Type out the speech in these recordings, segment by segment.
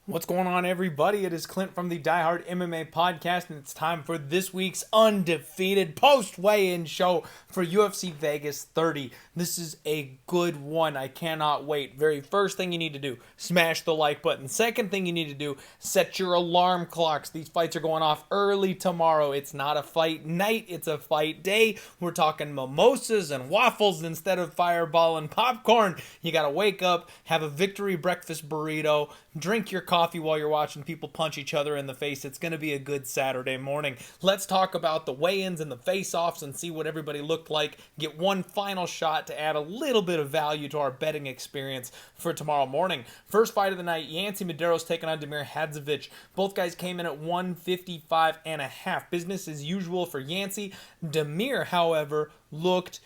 What's going on, everybody? It is Clint from the Die Hard MMA Podcast, and it's time for this week's Undefeated post-weigh-in show for UFC Vegas 30. This is a good one. I cannot wait. Very first thing you need to do, smash the like button. Second thing you need to do, set your alarm clocks. These fights are going off early tomorrow. It's not a fight night, it's a fight day. We're talking mimosas and waffles instead of Fireball and popcorn. You gotta wake up, have a victory breakfast burrito, drink your coffee while you're watching people punch each other in the face. It's going to be a good Saturday morning. Let's talk about the weigh-ins and the face-offs and see what everybody looked like. Get one final shot to add a little bit of value to our betting experience for tomorrow morning. First fight of the night, Yancy Medeiros taking on Damir Hadzovic. Both guys came in at 155.5. Business as usual for Yancy. Damir, however, looked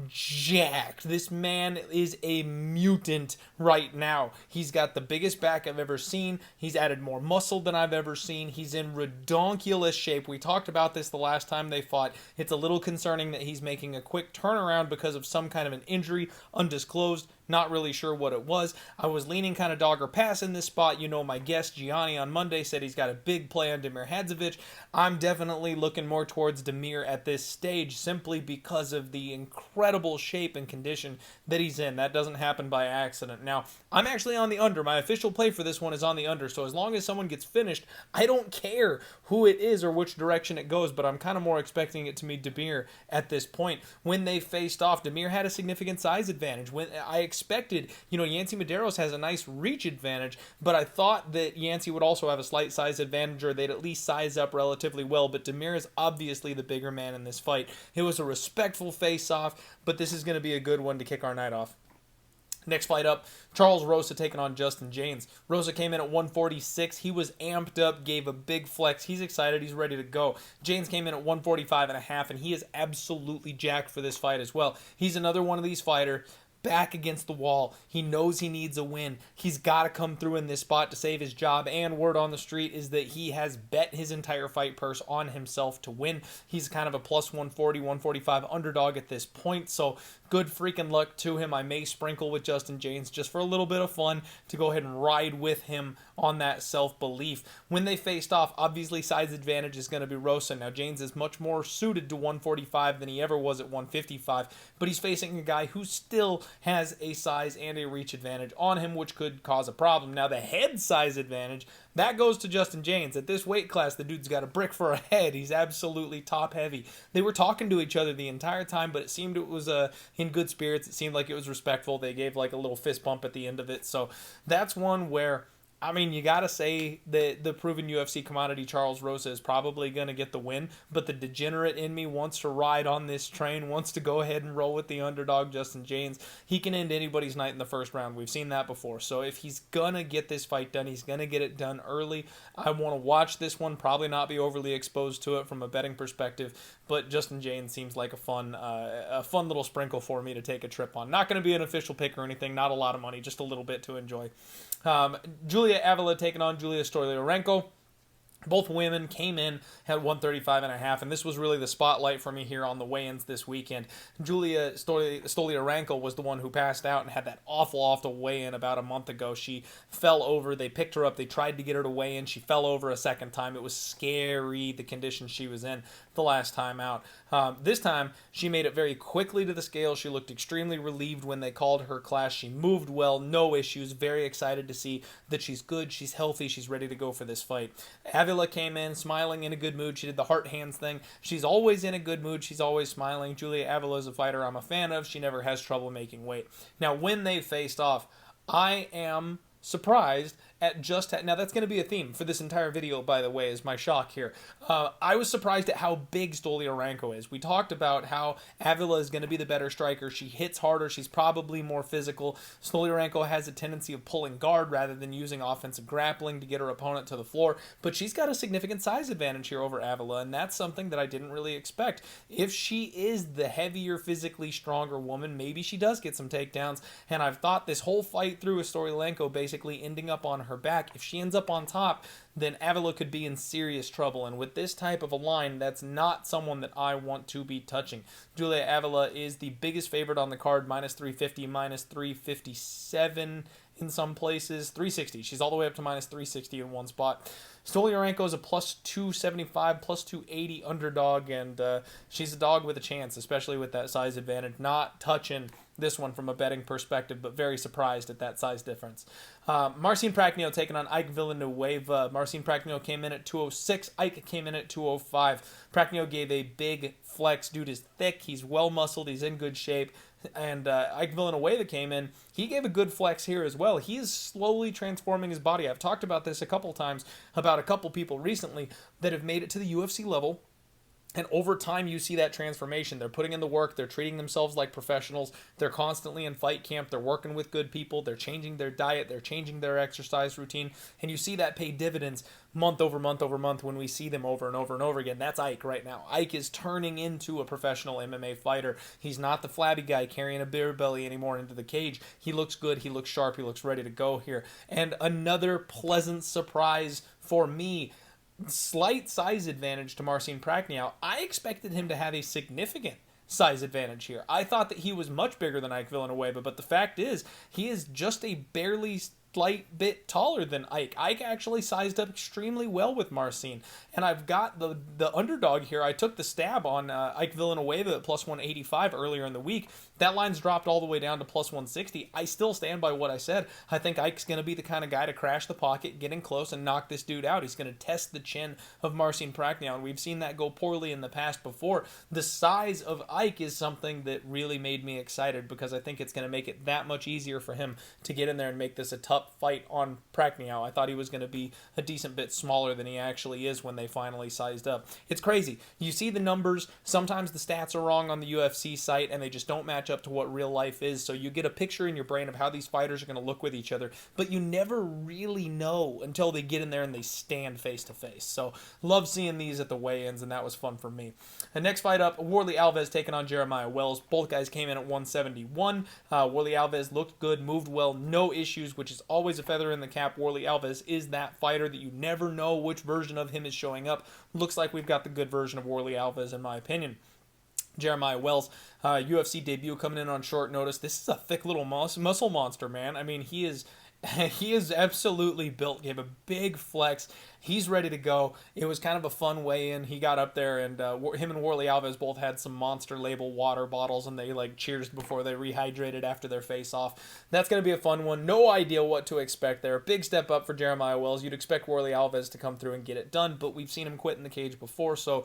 jacked. This man is a mutant right now. He's got the biggest back I've ever seen. He's added more muscle than I've ever seen. He's in redonkulous shape. We talked about this the last time they fought. It's a little concerning that he's making a quick turnaround because of some kind of an injury, undisclosed. Not really sure what it was. I was leaning kind of dog or pass in this spot. You know, my guest Gianni on Monday said he's got a big play on Damir Hadzovic. I'm definitely looking more towards Damir at this stage simply because of the incredible shape and condition that he's in. That doesn't happen by accident. Now, I'm actually on the under. My official play for this one is on the under. So as long as someone gets finished, I don't care who it is or which direction it goes, but I'm kind of more expecting it to be Damir at this point. When they faced off, Damir had a significant size advantage. When I expected, Yancy Medeiros has a nice reach advantage, but I thought that Yancy would also have a slight size advantage, or they'd at least size up relatively well, but Damir is obviously the bigger man in this fight. It was a respectful face-off, but this is going to be a good one to kick our night off. Next fight up, Charles Rosa taking on Justin James. Rosa came in at 146. He was amped up, gave a big flex. He's excited. He's ready to go. James came in at 145.5, and he is absolutely jacked for this fight as well. He's another one of these fighters back against the wall. He knows he needs a win. He's got to come through in this spot to save his job, and word on the street is that he has bet his entire fight purse on himself to win. He's kind of a plus 140, 145 underdog at this point, so good freaking luck to him. I may sprinkle with Justin James just for a little bit of fun to go ahead and ride with him on that self-belief. When they faced off, obviously size advantage is going to be Rosa. Now, James is much more suited to 145 than he ever was at 155, but he's facing a guy who still has a size and a reach advantage on him, which could cause a problem. Now, the head size advantage, that goes to Justin James. At this weight class, the dude's got a brick for a head. He's absolutely top heavy. They were talking to each other the entire time, but it seemed it was in good spirits. It seemed like it was respectful. They gave like a little fist bump at the end of it. So that's one where, I mean, you got to say that the proven UFC commodity Charles Rosa is probably going to get the win, but the degenerate in me wants to ride on this train, wants to go ahead and roll with the underdog Justin James. He can end anybody's night in the first round. We've seen that before. So if he's going to get this fight done, he's going to get it done early. I want to watch this one, probably not be overly exposed to it from a betting perspective, but Justin James seems like a fun little sprinkle for me to take a trip on. Not going to be an official pick or anything, not a lot of money, just a little bit to enjoy. Julia Avila taking on Julia Stoliarenko. Both women came in at 135.5, and this was really the spotlight for me here on the weigh-ins this weekend. Julia Stoliarenko was the one who passed out and had that awful weigh-in about a month ago. She fell over. They picked her up. They tried to get her to weigh in. She fell over a second time. It was scary, the condition she was in the last time out. This time, she made it very quickly to the scale. She looked extremely relieved when they called her class. She moved well, no issues. Very excited to see that she's good, she's healthy, she's ready to go for this fight. Avila came in smiling, in a good mood. She did the heart hands thing. She's always in a good mood. She's always smiling. Julia Avila is a fighter I'm a fan of. She never has trouble making weight. Now, when they faced off, I am surprised at now that's going to be a theme for this entire video, by the way, is my shock here. I was surprised at how big Stoliarenko is. We talked about how Avila is going to be the better striker. She hits harder. She's probably more physical. Stoliarenko has a tendency of pulling guard rather than using offensive grappling to get her opponent to the floor, but she's got a significant size advantage here over Avila, and that's something that I didn't really expect. If she is the heavier, physically stronger woman, maybe she does get some takedowns, and I've thought this whole fight through with Stoliarenko basically ending up on her back. If she ends up on top, then Avila could be in serious trouble. And with this type of a line, that's not someone that I want to be touching. Julia Avila is the biggest favorite on the card, minus 350, minus 357 in some places. 360. She's all the way up to minus 360 in one spot. Stolyarenko is a plus 275, plus 280 underdog, and she's a dog with a chance, especially with that size advantage. Not touching this one from a betting perspective, but very surprised at that size difference. Marcin Prachnio taking on Ike Villanueva. Marcin Prachnio came in at 206. Ike came in at 205. Prachnio gave a big flex. Dude is thick. He's well muscled. He's in good shape. And Ike Villanueva came in. He gave a good flex here as well. He is slowly transforming his body. I've talked about this a couple times about a couple people recently that have made it to the UFC level. And over time, you see that transformation. They're putting in the work. They're treating themselves like professionals. They're constantly in fight camp. They're working with good people. They're changing their diet. They're changing their exercise routine. And you see that pay dividends month over month over month when we see them over and over and over again. That's Ike right now. Ike is turning into a professional MMA fighter. He's not the flabby guy carrying a beer belly anymore into the cage. He looks good. He looks sharp. He looks ready to go here. And another pleasant surprise for me. Slight size advantage to Marcin Prachnio. I expected him to have a significant size advantage here. I thought that he was much bigger than Ike Villanueva, but the fact is, he is just a barely slight bit taller than Ike. Ike actually sized up extremely well with Marcin. And I've got the underdog here. I took the stab on Ike Villanueva at plus 185 earlier in the week. That line's dropped all the way down to plus 160. I still stand by what I said. I think Ike's going to be the kind of guy to crash the pocket, get in close, and knock this dude out. He's going to test the chin of Marcin Prachnio, and we've seen that go poorly in the past before. The size of Ike is something that really made me excited because I think it's going to make it that much easier for him to get in there and make this a tough fight on Prachnio. I thought he was going to be a decent bit smaller than he actually is when they finally sized up. It's crazy. You see the numbers. Sometimes the stats are wrong on the UFC site, and they just don't match up to what real life is. So you get a picture in your brain of how these fighters are going to look with each other, but you never really know until they get in there and they stand face to face. So love seeing these at the weigh-ins, and that was fun for me. The next fight up, Warlley Alves taking on Jeremiah Wells. Both guys came in at 171. Warlley Alves looked good, moved well, no issues, which is always a feather in the cap. Warlley Alves is that fighter that you never know which version of him is showing up. Looks like we've got the good version of Warlley Alves, in my opinion. Jeremiah Wells, UFC debut coming in on short notice. This is a thick little muscle monster, man. I mean, he is absolutely built. Gave a big flex. He's ready to go. It was kind of a fun weigh-in. He got up there, and him and Warlley Alves both had some Monster label water bottles, and they cheersed before they rehydrated after their face-off. That's going to be a fun one. No idea what to expect there. Big step up for Jeremiah Wells. You'd expect Warlley Alves to come through and get it done, but we've seen him quit in the cage before, so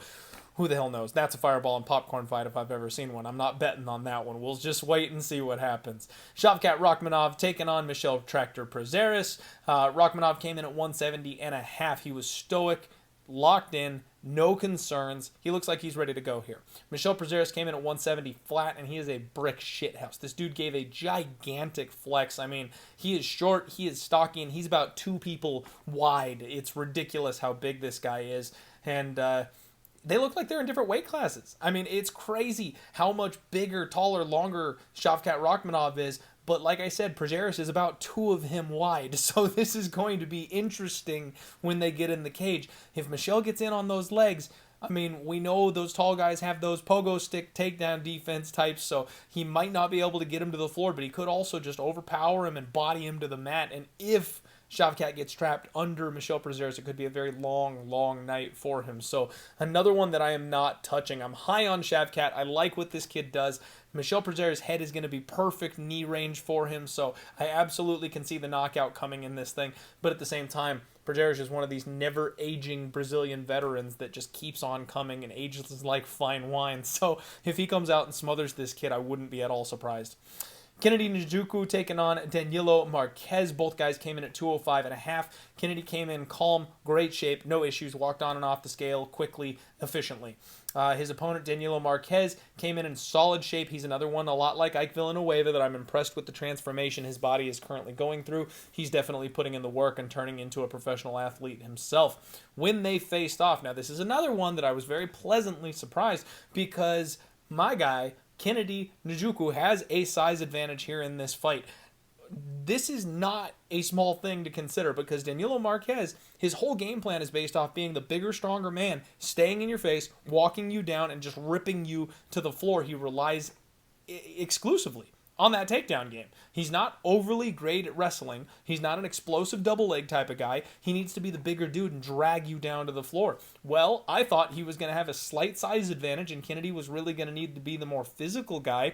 who the hell knows? That's a fireball and popcorn fight if I've ever seen one. I'm not betting on that one. We'll just wait and see what happens. Shavkat Rakhmonov taking on Michel Tractor Prazeres. Rakhmonov came in at 170.5. He was stoic, locked in, no concerns. He looks like he's ready to go here. Michel Prazeres came in at 170 flat, and he is a brick shithouse. This dude gave a gigantic flex. I mean, he is short, he is stocky, and he's about 2 people wide. It's ridiculous how big this guy is. And they look like they're in different weight classes. I mean, it's crazy how much bigger, taller, longer Shavkat Rakhmonov is. But like I said, Prazeres is about 2 of him wide. So this is going to be interesting when they get in the cage. If Michel gets in on those legs, I mean, we know those tall guys have those pogo stick takedown defense types, so he might not be able to get him to the floor, but he could also just overpower him and body him to the mat. And if Shavkat gets trapped under Michel Prazeres, it could be a very long, long night for him. So another one that I am not touching. I'm high on Shavkat. I like what this kid does. Michel Prazeres' head is going to be perfect knee range for him, so I absolutely can see the knockout coming in this thing. But at the same time, Prazeres is one of these never-aging Brazilian veterans that just keeps on coming and ages like fine wine. So if he comes out and smothers this kid, I wouldn't be at all surprised. Kennedy Nzechukwu taking on Danilo Marques. Both guys came in at 205.5. Kennedy came in calm, great shape, no issues, walked on and off the scale quickly, efficiently. His opponent, Danilo Marques, came in solid shape. He's another one, a lot like Ike Villanueva, that I'm impressed with the transformation his body is currently going through. He's definitely putting in the work and turning into a professional athlete himself. When they faced off, now this is another one that I was very pleasantly surprised because my guy, Kennedy Nzechukwu, has a size advantage here in this fight. This is not a small thing to consider because Danilo Marques, his whole game plan is based off being the bigger, stronger man, staying in your face, walking you down, and just ripping you to the floor. He relies exclusively on that takedown game. He's not overly great at wrestling. He's not an explosive double leg type of guy. He needs to be the bigger dude and drag you down to the floor. Well, I thought he was going to have a slight size advantage, and Kennedy was really going to need to be the more physical guy,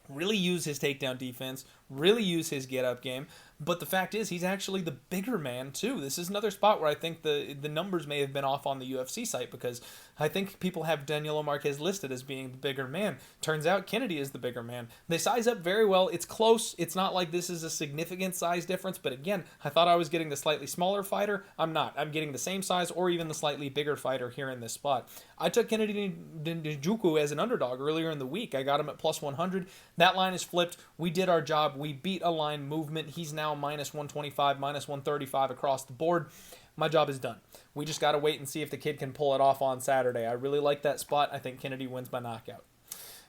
really use his takedown defense, really use his get-up game. But the fact is, he's actually the bigger man, too. This is another spot where I think the numbers may have been off on the UFC site, because I think people have Danilo Marques listed as being the bigger man. Turns out Kennedy is the bigger man. They size up very well. It's close. It's not like this is a significant size difference, but again, I thought I was getting the slightly smaller fighter. I'm not. I'm getting the same size or even the slightly bigger fighter here in this spot. I took Kennedy Nzechukwu as an underdog earlier in the week. I got him at plus 100. That line is flipped. We did our job. We beat a line movement. He's now minus 125, minus 135 across the board. My job is done. We just got to wait and see if the kid can pull it off on Saturday. I really like that spot. I think Kennedy wins by knockout.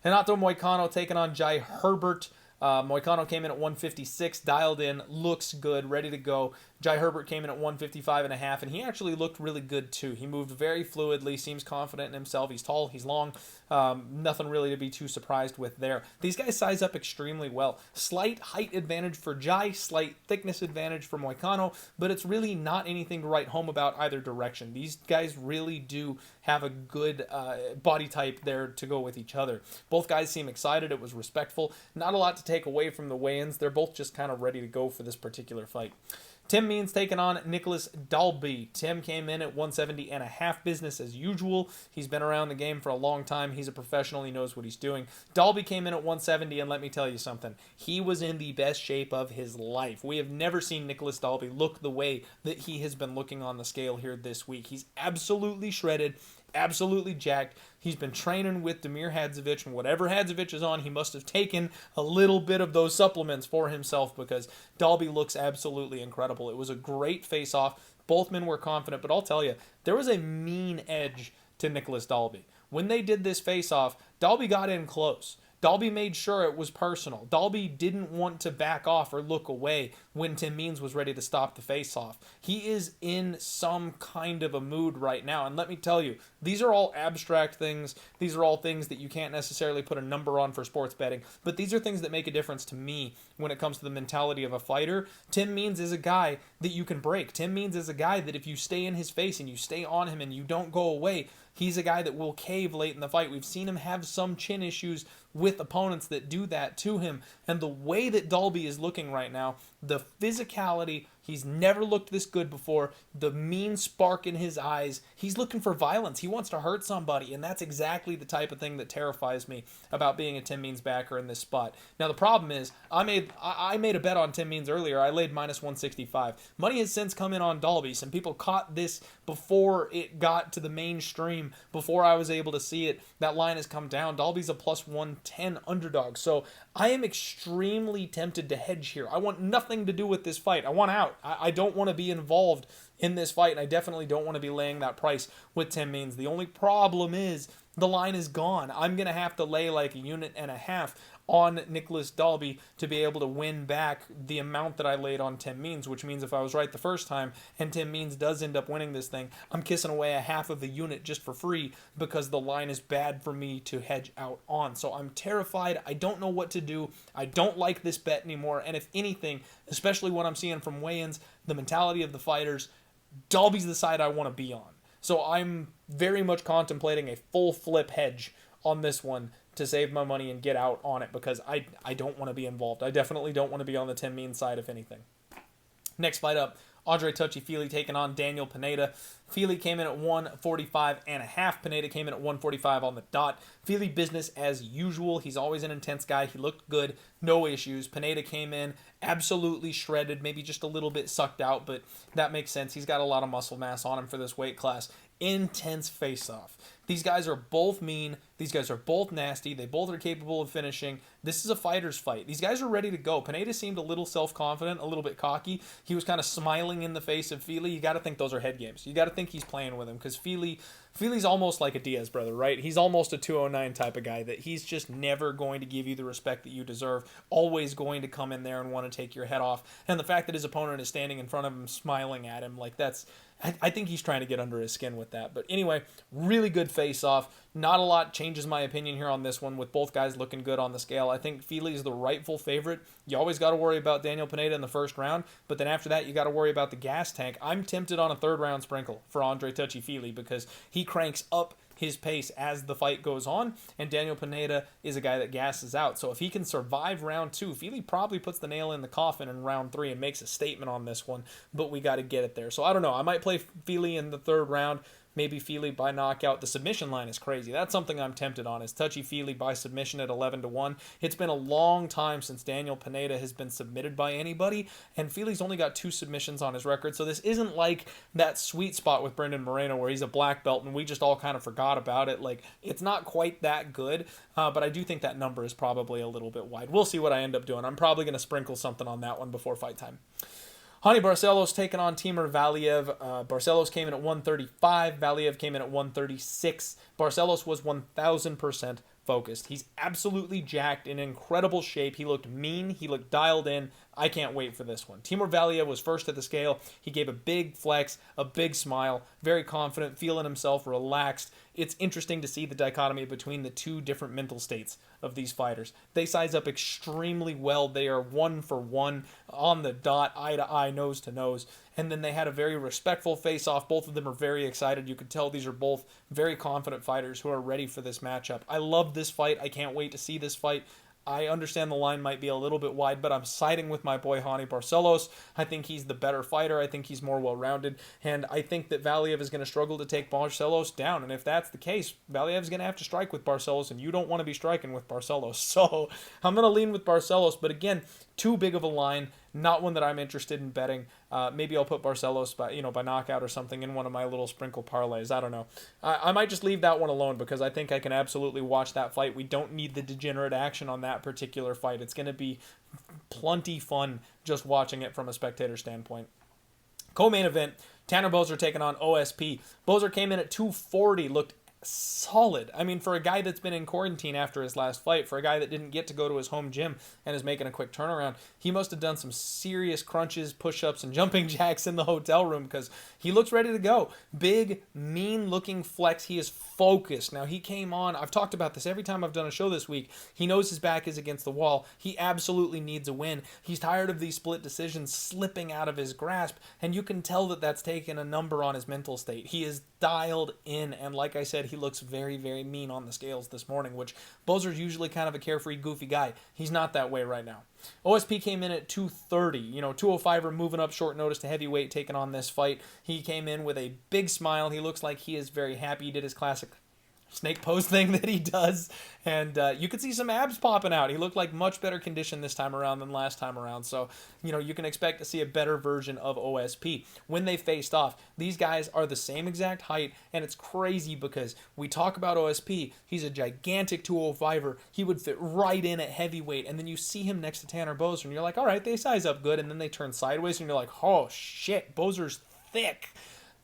Renato Moicano taking on Herbert. Moicano came in at 156, dialed in, looks good, ready to go. Herbert came in at 155.5, and he actually looked really good too. He moved very fluidly, seems confident in himself. He's tall, he's long. Nothing really to be too surprised with there. These guys size up extremely well. Slight height advantage for slight thickness advantage for Moicano, but it's really not anything to write home about either direction. These guys really do have a good body type there to go with each other. Both guys seem excited. It was respectful. Not a lot to take away from the weigh-ins. They're both just kind of ready to go for this particular fight. Tim Means taking on Nicolas Dalby. Tim came in at 170.5, business as usual. He's been around the game for a long time. He's a professional. He knows what he's doing. Dalby came in at 170, and let me tell you something. He was in the best shape of his life. We have never seen Nicolas Dalby look the way that he has been looking on the scale here this week. He's absolutely shredded, absolutely jacked. He's been training with Damir Hadzovic, and whatever Hadzovic is on, he must have taken a little bit of those supplements for himself, because Dalby looks absolutely incredible. It was a great face-off. Both men were confident, but I'll tell you, there was a mean edge to Nicolas Dalby. When they did this face-off, Dalby got in close. Dalby made sure it was personal. Dalby didn't want to back off or look away when Tim Means was ready to stop the face-off. He is in some kind of a mood right now, and let me tell you, these are all abstract things. These are all things that you can't necessarily put a number on for sports betting, but these are things that make a difference to me when it comes to the mentality of a fighter. Tim Means is a guy that you can break. Tim Means is a guy that if you stay in his face and you stay on him and you don't go away, he's a guy that will cave late in the fight. We've seen him have some chin issues with opponents that do that to him. And the way that Dalby is looking right now, the physicality, he's never looked this good before, the mean spark in his eyes, he's looking for violence. He wants to hurt somebody, and that's exactly the type of thing that terrifies me about being a Tim Means backer in this spot. Now, the problem is, I made a bet on Tim Means earlier. I laid minus 165. Money has since come in on Dalby. Some people caught this before it got to the mainstream, before I was able to see it. That line has come down. Dalby's a plus 110 underdog. So I am extremely tempted to hedge here. I want nothing to do with this fight. I want out. I don't want to be involved in this fight, and I definitely don't want to be laying that price with Tim Means. The only problem is the line is gone. I'm going to have to lay like a unit and a half on Nicolas Dalby to be able to win back the amount that I laid on Tim Means, which means if I was right the first time and Tim Means does end up winning this thing, I'm kissing away a half of the unit just for free because the line is bad for me to hedge out on. So I'm terrified. I don't know what to do. I don't like this bet anymore. And if anything, especially what I'm seeing from weigh-ins, the mentality of the fighters, Dalby's the side I want to be on. So I'm very much contemplating a full flip hedge on this one to save my money and get out on it because I don't want to be involved. I definitely don't want to be on the Tim Means side, if anything. Next fight up, Andre Fili taking on Daniel Pineda. Fili came in at 145.5. Pineda came in at 145 on the dot. Fili business as usual. He's always an intense guy. He looked good. No issues. Pineda came in absolutely shredded, maybe just a little bit sucked out, but that makes sense. He's got a lot of muscle mass on him for this weight class. Intense face-off. These guys are both mean. These guys are both nasty. They both are capable of finishing. This is a fighter's fight. These guys are ready to go. Pineda seemed a little self-confident, a little bit cocky. He was kind of smiling in the face of Fili. You got to think those are head games. You got to think he's playing with him because Fili Fili's almost like a Diaz brother, right? He's almost a 209 type of guy that he's just never going to give you the respect that you deserve, always going to come in there and want to take your head off. And the fact that his opponent is standing in front of him smiling at him, like I think he's trying to get under his skin with that. But anyway, really good face-off. Not a lot changes my opinion here on this one with both guys looking good on the scale. I think Fili is the rightful favorite. You always got to worry about Daniel Pineda in the first round, but then after that, you got to worry about the gas tank. I'm tempted on a third-round sprinkle for Andre Touchy Fili because he cranks up his pace as the fight goes on, and Daniel Pineda is a guy that gasses out. So if he can survive round 2, Fili probably puts the nail in the coffin in round 3 and makes a statement on this one, but we got to get it there. So I don't know. I might play Fili in the third round. Maybe Fili by knockout. The submission line is crazy. That's something I'm tempted on, is Touchy Fili by submission at 11-1. It's been a long time since Daniel Pineda has been submitted by anybody, and Fili's only got 2 submissions on his record, so this isn't like that sweet spot with Brendan Moreno where he's a black belt and we just all kind of forgot about it. Like, it's not quite that good, but I do think that number is probably a little bit wide. We'll see what I end up doing. I'm probably going to sprinkle something on that one before fight time. Honey Barcelos taking on Timur Valiev. Barcelos came in at 135. Valiev came in at 136. Barcelos was 1,000% focused. He's absolutely jacked, in incredible shape. He looked mean. He looked dialed in. I can't wait for this one. Timur Valiev was first at the scale. He gave a big flex, a big smile, very confident, feeling himself, relaxed. It's interesting to see the dichotomy between the two different mental states of these fighters. They size up extremely well. They are 1 for 1 on the dot, eye to eye, nose to nose. And then they had a very respectful face-off. Both of them are very excited. You could tell these are both very confident fighters who are ready for this matchup. I love this fight. I can't wait to see this fight. I understand the line might be a little bit wide, but I'm siding with my boy Hani Barcelos. I think he's the better fighter. I think he's more well-rounded, and I think that Valiev is going to struggle to take Barcelos down, and if that's the case, Valiev is going to have to strike with Barcelos, and you don't want to be striking with Barcelos. So I'm going to lean with Barcelos, but again, too big of a line, not one that I'm interested in betting. Maybe I'll put Barcelos by knockout or something in one of my little sprinkle parlays. I don't know. I might just leave that one alone because I think I can absolutely watch that fight. We don't need the degenerate action on that particular fight. It's going to be plenty fun just watching it from a spectator standpoint. Co-main event, Tanner Boser taking on OSP. Boser came in at 240, looked solid. I mean, for a guy that's been in quarantine after his last fight, for a guy that didn't get to go to his home gym and is making a quick turnaround, he must have done some serious crunches, push-ups, and jumping jacks in the hotel room because he looks ready to go. Big, mean-looking flex. He is focused. Now, he came on. I've talked about this every time I've done a show this week. He knows his back is against the wall. He absolutely needs a win. He's tired of these split decisions slipping out of his grasp, and you can tell that that's taken a number on his mental state. He is dialed in, and like I said, he looks very, very mean on the scales this morning, which Boser's usually kind of a carefree, goofy guy. He's not that way right now. OSP came in at 230. 205er moving up short notice to heavyweight, taking on this fight. He came in with a big smile. He looks like he is very happy. He did his classic snake pose thing that he does, and you could see some abs popping out. He looked like much better condition this time around than last time around, so you can expect to see a better version of OSP. When they faced off, these guys are the same exact height, and it's crazy because we talk about OSP, he's a gigantic 205er, he would fit right in at heavyweight, and then you see him next to Tanner Boser, and you're like, all right, they size up good, and then they turn sideways, and you're like, oh shit, Boser's thick.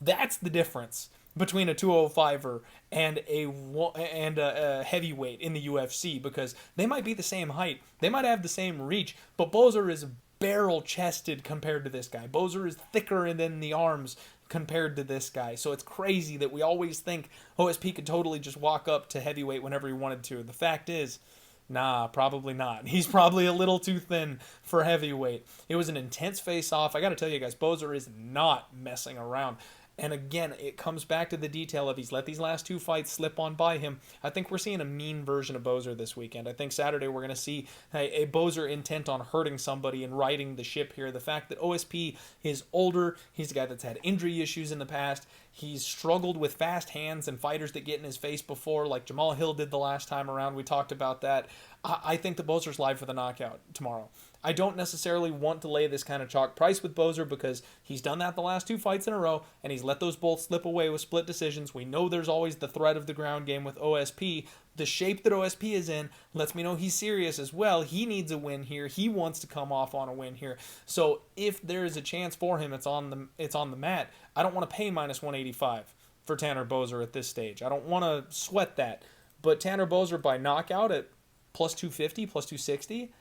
That's the difference between a 205er and a heavyweight in the UFC, because they might be the same height, they might have the same reach, but Boser is barrel-chested compared to this guy. Boser is thicker in the arms compared to this guy, so it's crazy that we always think OSP could totally just walk up to heavyweight whenever he wanted to. The fact is, nah, probably not. He's probably a little too thin for heavyweight. It was an intense face-off. I gotta tell you guys, Boser is not messing around. And again, it comes back to the detail of he's let these last 2 fights slip on by him. I think we're seeing a mean version of Boser this weekend. I think Saturday we're going to see a Boser intent on hurting somebody and riding the ship here. The fact that OSP is older, he's a guy that's had injury issues in the past. He's struggled with fast hands and fighters that get in his face before, like Jamal Hill did the last time around. We talked about that. I think that Boser's live for the knockout tomorrow. I don't necessarily want to lay this kind of chalk price with Boser because he's done that the last 2 fights in a row, and he's let those both slip away with split decisions. We know there's always the threat of the ground game with OSP. The shape that OSP is in lets me know he's serious as well. He needs a win here. He wants to come off on a win here. So if there is a chance for him, it's on the mat. I don't want to pay minus 185 for Tanner Boser at this stage. I don't want to sweat that. But Tanner Boser by knockout at plus 250, plus 260,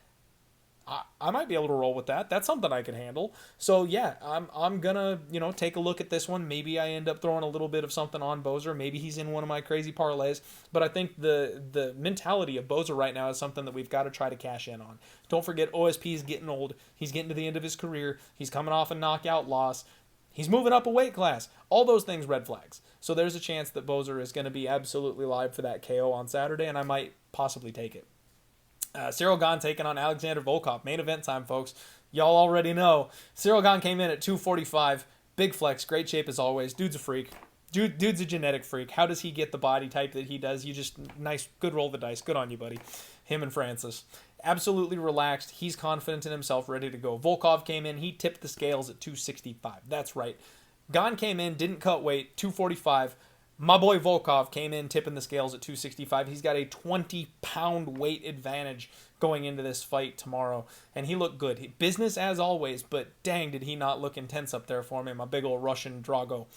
I might be able to roll with that. That's something I can handle. So yeah, I'm gonna take a look at this one. Maybe I end up throwing a little bit of something on Boser. Maybe he's in one of my crazy parlays. But I think the mentality of Boser right now is something that we've got to try to cash in on. Don't forget, OSP is getting old. He's getting to the end of his career. He's coming off a knockout loss. He's moving up a weight class. All those things, red flags. So there's a chance that Boser is going to be absolutely live for that KO on Saturday, and I might possibly take it. Ciryl Gane taking on Alexander Volkov. Main event time, folks. Y'all already know. Ciryl Gane came in at 245. Big flex. Great shape as always. Dude's a freak. Dude's a genetic freak. How does he get the body type that he does? You just, nice, good roll of the dice. Good on you, buddy. Him and Francis. Absolutely relaxed. He's confident in himself, ready to go. Volkov came in. He tipped the scales at 265. That's right. Gane came in, didn't cut weight, 245. My boy Volkov came in tipping the scales at 265. He's got a 20-pound weight advantage going into this fight tomorrow, and he looked good. Business as always, but dang, did he not look intense up there for me, my big old Russian Drago.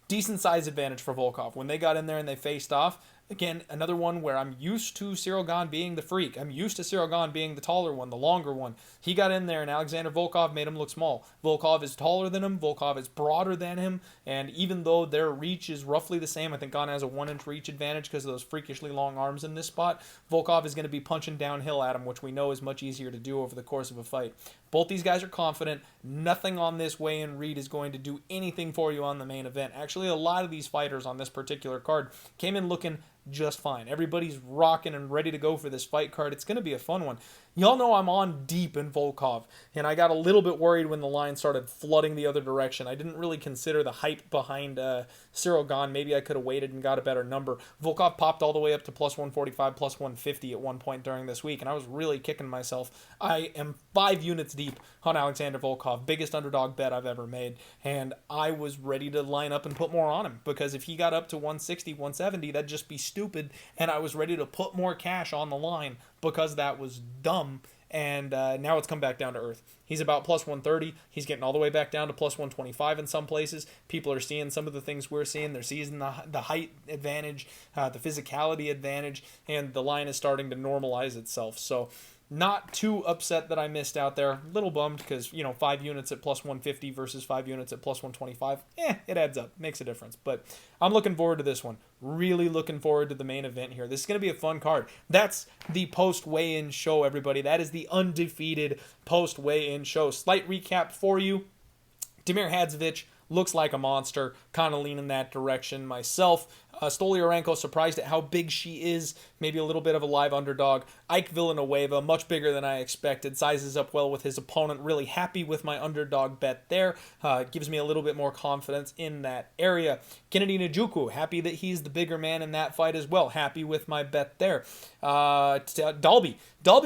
Decent size advantage for Volkov. When they got in there and they faced off, again, another one where I'm used to Ciryl Gane being the freak. I'm used to Ciryl Gane being the taller one, the longer one. He got in there and Alexander Volkov made him look small. Volkov is taller than him. Volkov is broader than him. And even though their reach is roughly the same, I think Gane has a 1-inch reach advantage because of those freakishly long arms in this spot. Volkov is going to be punching downhill at him, which we know is much easier to do over the course of a fight. Both these guys are confident. Nothing on this weigh-in read is going to do anything for you on the main event. Actually, a lot of these fighters on this particular card came in looking just fine. Everybody's rocking and ready to go for this fight card. It's going to be a fun one. Y'all know I'm on deep in Volkov, and I got a little bit worried when the line started flooding the other direction. I didn't really consider the hype behind Ciryl Gane. Maybe I could have waited and got a better number. Volkov popped all the way up to plus 145, plus 150 at one point during this week, and I was really kicking myself. I am 5 units deep on Alexander Volkov, biggest underdog bet I've ever made, and I was ready to line up and put more on him, because if he got up to 160, 170, that'd just be stupid, and I was ready to put more cash on the line because that was dumb. And now it's come back down to earth. He's about plus 130. He's getting all the way back down to plus 125 in some places. People are seeing some of the things we're seeing. They're seeing the height advantage, the physicality advantage, and the line is starting to normalize itself. So not too upset that I missed out there. A little bummed because, 5 units at plus 150 versus 5 units at plus 125. It adds up. Makes a difference. But I'm looking forward to this one. Really looking forward to the main event here. This is going to be a fun card. That's the post-weigh-in show, everybody. That is the Undefeated post-weigh-in show. Slight recap for you. Damir Hadzovic looks like a monster, kind of leaning that direction myself. Stolyarenko, surprised at how big she is, maybe a little bit of a live underdog. Ike Villanueva, much bigger than I expected, sizes up well with his opponent. Really happy with my underdog bet there. Gives me a little bit more confidence in that area. Kennedy Nzechukwu, happy that he's the bigger man in that fight as well. Happy with my bet there. Dalby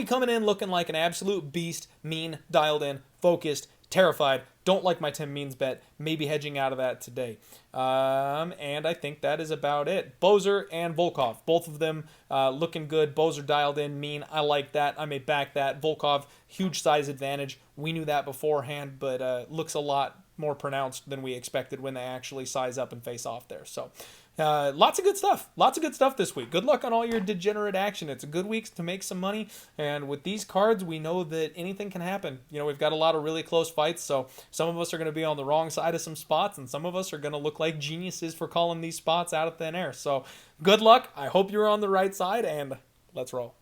coming in looking like an absolute beast, mean, dialed in, focused, terrified. Don't like my Tim Means bet. Maybe hedging out of that today. And I think that is about it. Boser and Volkov. Both of them looking good. Boser dialed in, mean. I like that. I may back that. Volkov, huge size advantage. We knew that beforehand, but looks a lot more pronounced than we expected when they actually size up and face off there. So lots of good stuff. Lots of good stuff this week. Good luck on all your degenerate action. It's a good week to make some money. And with these cards, we know that anything can happen. We've got a lot of really close fights. So some of us are going to be on the wrong side of some spots, and some of us are going to look like geniuses for calling these spots out of thin air. So good luck. I hope you're on the right side, and let's roll.